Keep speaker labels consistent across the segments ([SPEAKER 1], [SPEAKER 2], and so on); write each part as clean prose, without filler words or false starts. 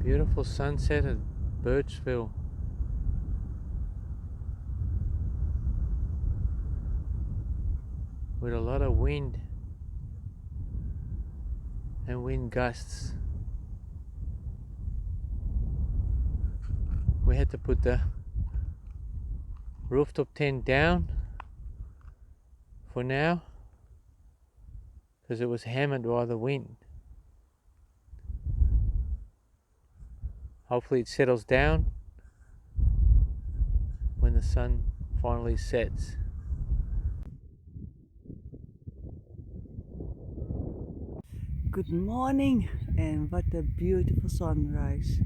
[SPEAKER 1] Beautiful sunset at Birchville. With a lot of wind and wind gusts. We had to put the rooftop tent down for now because it was hammered by the wind. Hopefully it settles down when the sun finally sets.
[SPEAKER 2] Good morning, and what a beautiful sunrise.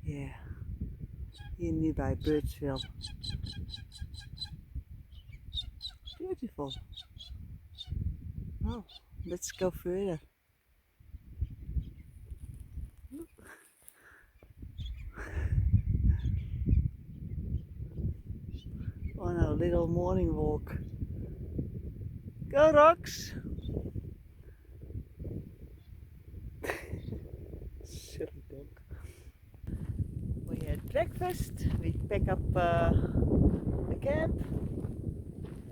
[SPEAKER 2] Yeah, hier nearby Birchville. Beautiful. Oh, let's go further. On our little morning walk. Go Rox! Silly dog. We had breakfast, we pack up the camp,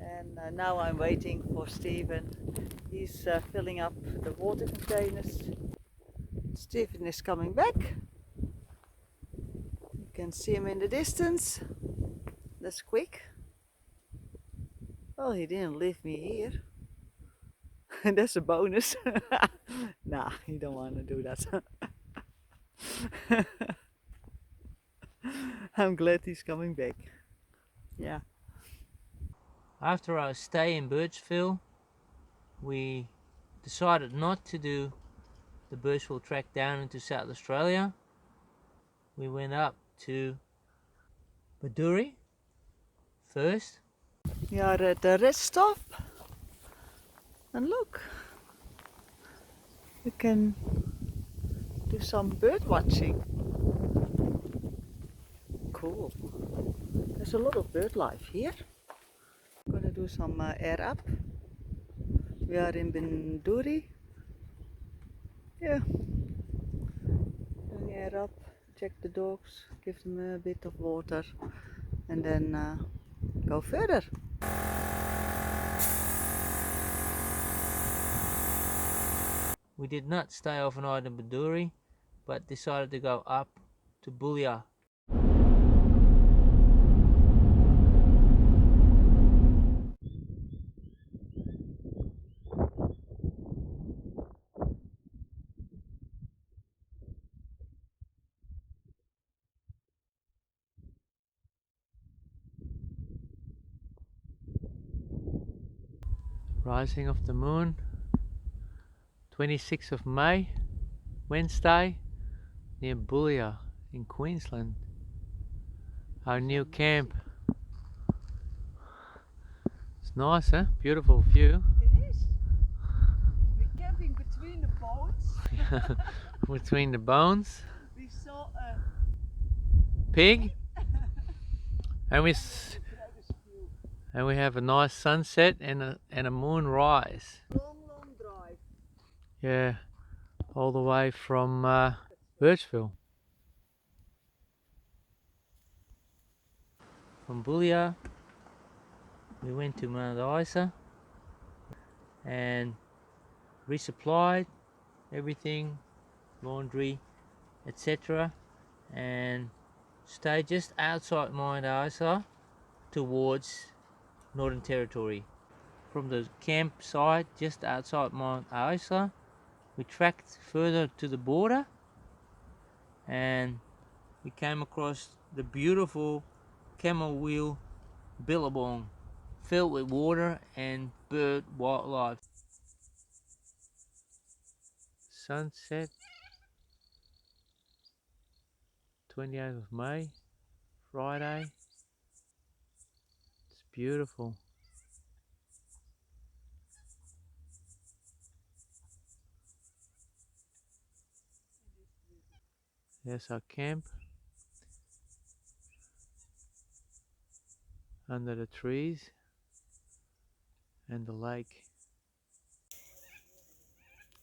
[SPEAKER 2] and now I'm waiting for Stephen. He's filling up the water containers. Stephen is coming back. You can see him in the distance. That's quick. Well, he didn't leave me here. That's a bonus. Nah, he don't want to do that. I'm glad he's coming back. Yeah.
[SPEAKER 1] After our stay in Birchville, we decided not to do the Birchville track down into South Australia. We went up to Baduri first.
[SPEAKER 2] We are at the rest stop. And look, we can do some bird watching. Cool. There's a lot of bird life here. I'm gonna do some air up. We are in Binduri. Yeah. Doing air up, check the dogs, give them a bit of water, and then go further.
[SPEAKER 1] We did not stay overnight in Baduri, but decided to go up to Bulia. Rising of the moon, 26th of May, Wednesday, near Bulia in Queensland. Our new camp. It's nice, huh? Beautiful view.
[SPEAKER 2] It is. We're camping between the boats.
[SPEAKER 1] Between the bones.
[SPEAKER 2] We saw a
[SPEAKER 1] Pig. And we have a nice sunset and a moon rise.
[SPEAKER 2] long drive.
[SPEAKER 1] Yeah, all the way from Birchville. From Bulia, we went to Mount Isa and resupplied everything, laundry, etc., and stayed just outside Mount Isa towards Northern Territory. From the campsite just outside Mount Isa, we trekked further to the border and we came across the beautiful camel wheel billabong filled with water and bird wildlife. Sunset, 28th of May, Friday. It's beautiful. There's our camp under the trees and the lake.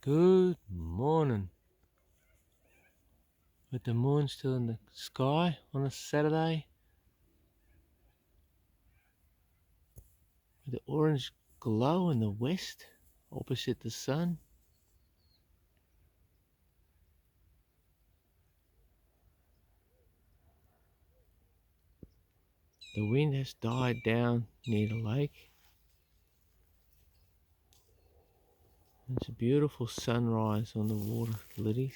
[SPEAKER 1] Good morning. with the moon still in the sky on a Saturday, with the orange glow in the west opposite the sun. The wind has died down near the lake. It's a beautiful sunrise on the water lilies.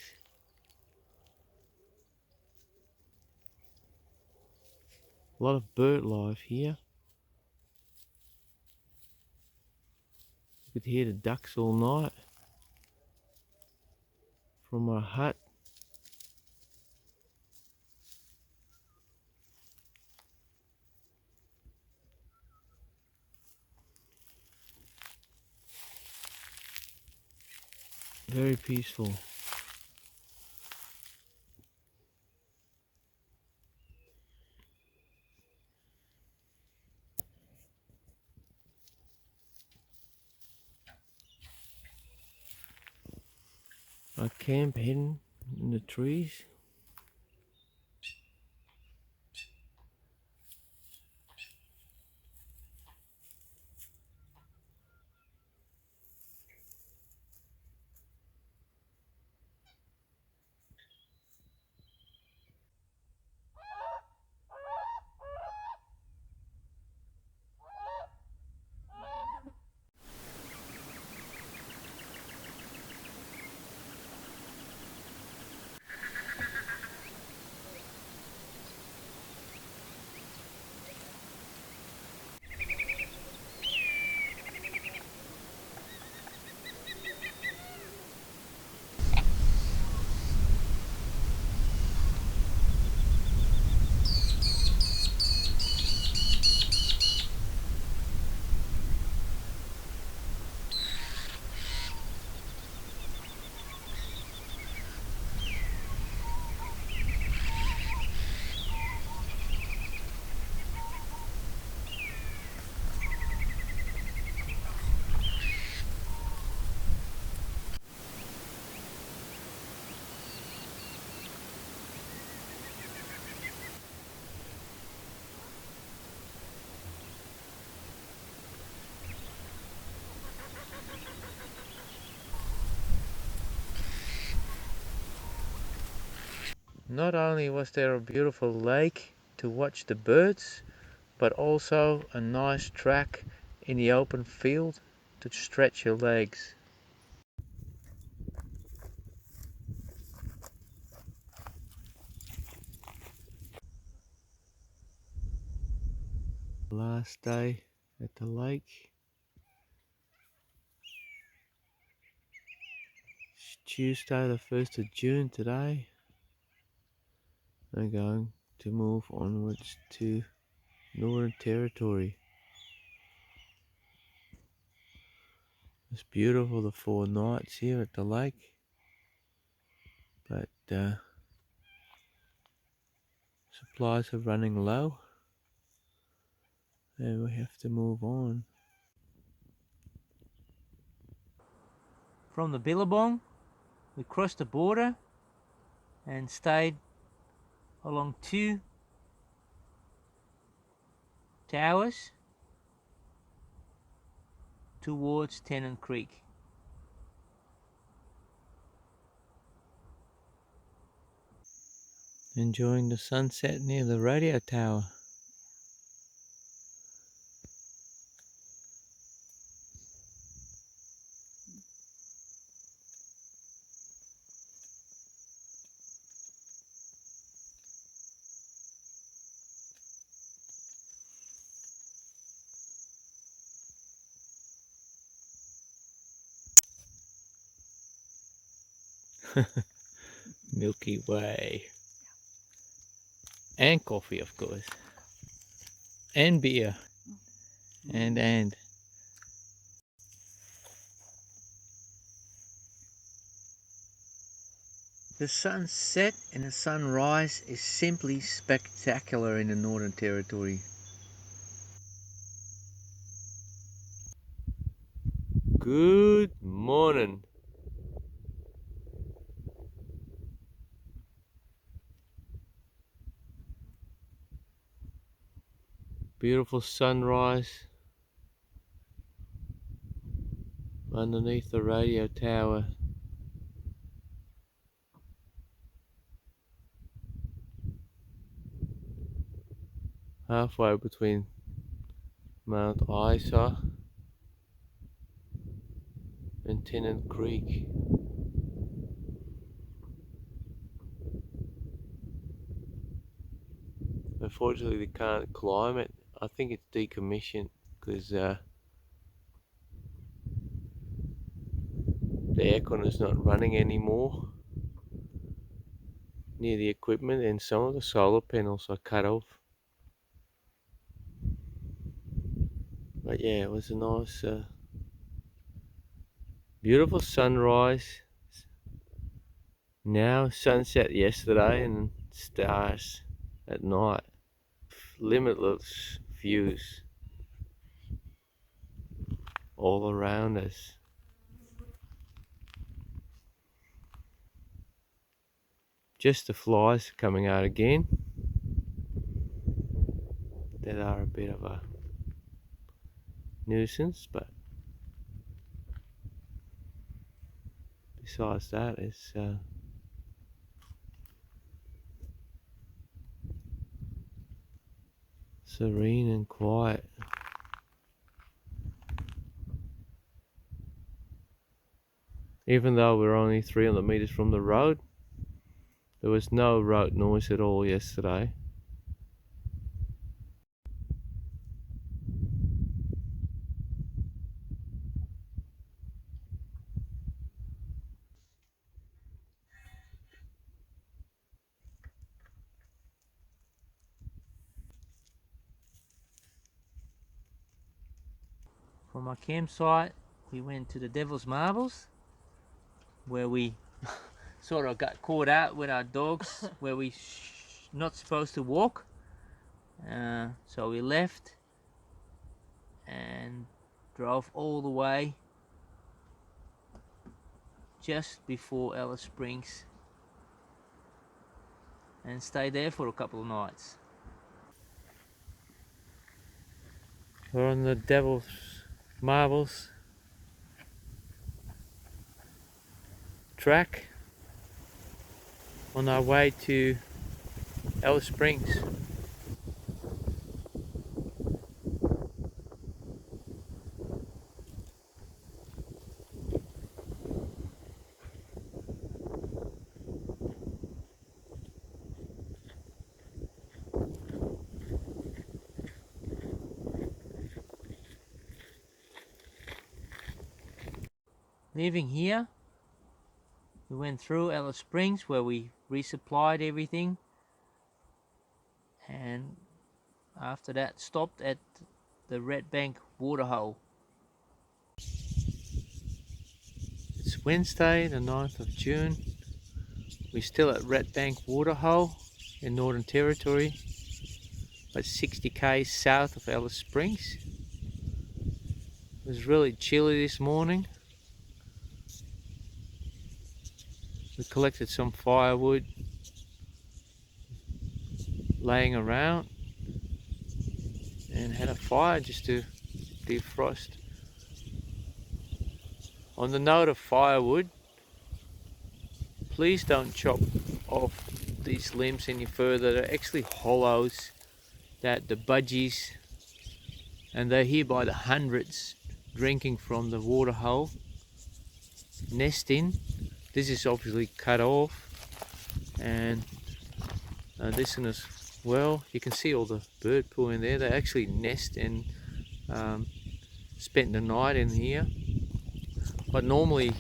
[SPEAKER 1] A lot of bird life here. You could hear the ducks all night from our hut. Very peaceful. Our camp hidden in the trees. Not only was there a beautiful lake to watch the birds, but also a nice track in the open field to stretch your legs. Last day at the lake. It's Tuesday the 1st of June today. I'm going to move onwards to Northern Territory. It's beautiful the 4 nights here at the lake, but supplies are running low and we have to move on. From the Billabong, we crossed the border and stayed along 2 towers towards Tennant Creek. Enjoying the sunset near the radio tower. Milky Way. And coffee, of course. And beer. And. The sunset and the sunrise is simply spectacular in the Northern Territory. Good morning. Beautiful sunrise underneath the radio tower. Halfway between Mount Isa and Tennant Creek. Unfortunately, they can't climb it. I think it's decommissioned because the aircon is not running anymore near the equipment, and some of the solar panels are cut off. But yeah, it was a nice, beautiful sunrise. Now sunset yesterday and stars at night. Limitless views all around us. Just the flies coming out again. That are a bit of a nuisance, but besides that, it's serene and quiet. Even though we're only 300 meters from the road, there was no road noise at all yesterday. From our campsite, we went to the Devil's Marbles, where we sort of got caught out with our dogs, where we not supposed to walk. So we left and drove all the way just before Alice Springs and stayed there for a couple of nights. We're on the Devil's Marbles track on our way to Alice Springs. Leaving here, we went through Alice Springs where we resupplied everything, and after that stopped at the Red Bank waterhole. It's Wednesday the 9th of June. We're still at Red Bank waterhole in Northern Territory, but 60 k's south of Alice Springs. It was really chilly this morning. We collected some firewood laying around and had a fire just to defrost. On the note of firewood, please don't chop off these limbs any further. They're actually hollows that the budgies, and they're here by the hundreds, drinking from the water hole, nesting. This is obviously cut off, and this one as well. You can see all the bird poo in there. They actually nest and spent the night in here, but normally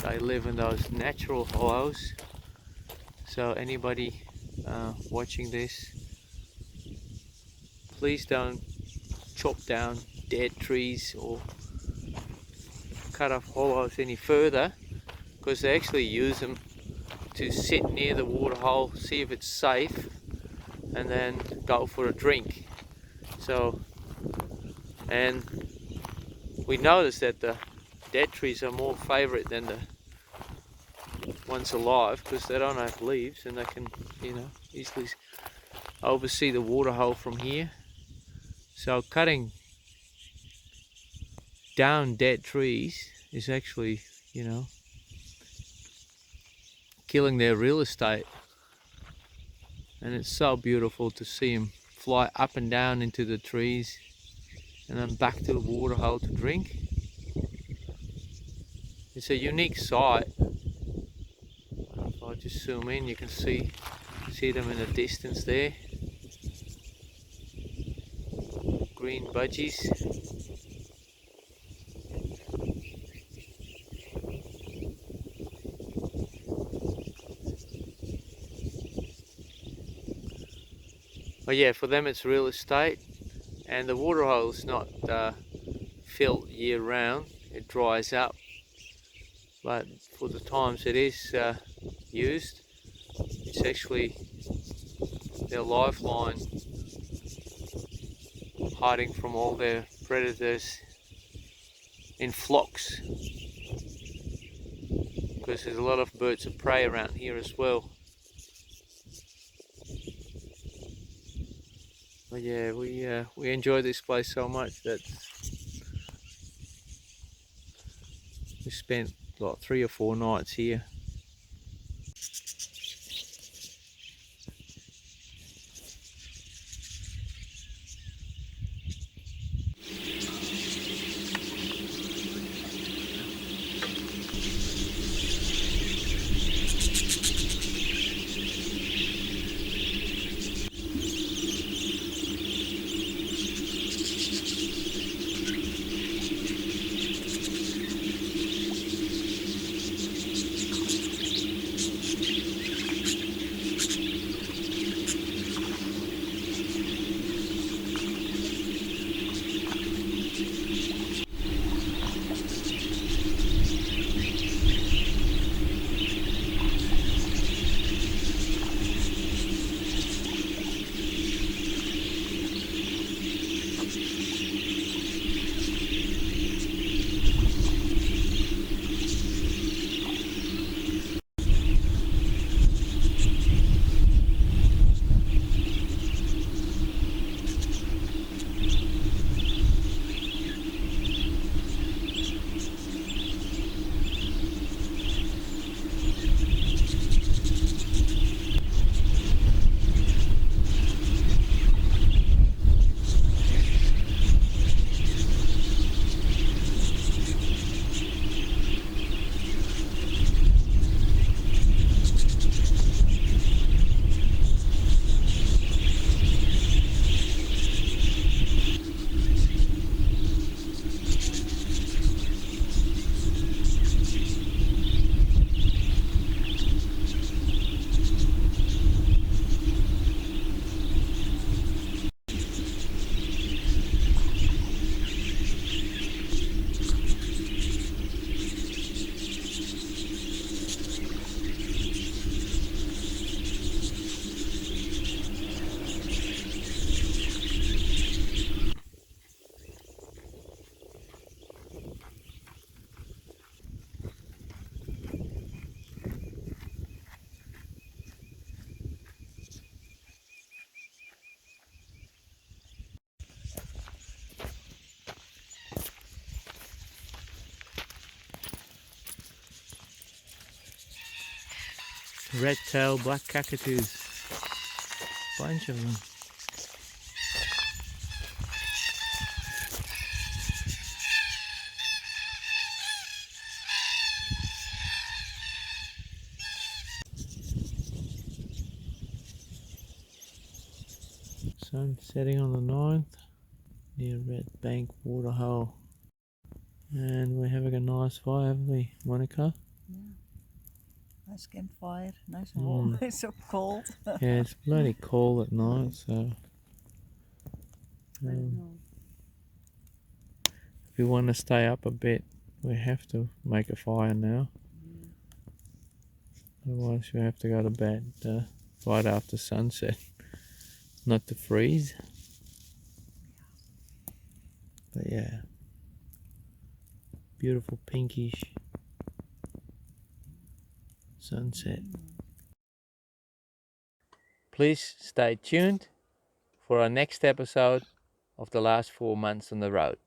[SPEAKER 1] they live in those natural hollows. So anybody watching this, please don't chop down dead trees or cut off hollows any further, because they actually use them to sit near the water hole, see if it's safe, and then go for a drink. So, and we noticed that the dead trees are more favourite than the ones alive, because they don't have leaves and they can, easily oversee the water hole from here. So cutting down dead trees is actually, you know, killing their real estate. And it's so beautiful to see them fly up and down into the trees and then back to the waterhole to drink. It's a unique sight. If I just zoom in, you can see them in the distance there. Green budgies. But yeah, for them it's real estate, and the waterhole is not filled year round. It dries up, but for the times it is used, it's actually their lifeline, hiding from all their predators in flocks, because there's a lot of birds of prey around here as well. But yeah, we enjoy this place so much that we spent like 3 or 4 nights here. Red-tailed black cockatoos, bunch of them. Sun setting on the 9th near Red Bank Waterhole, and we're having a nice fire, haven't we, Monica?
[SPEAKER 2] Yeah. Nice campfire, nice and warm. It's so cold.
[SPEAKER 1] Yeah, it's bloody cold at night, so if we want to stay up a bit, we have to make a fire now. Otherwise we have to go to bed right after sunset, not to freeze. But yeah, beautiful pinkish sunset. Please stay tuned for our next episode of the last 4 months on the road.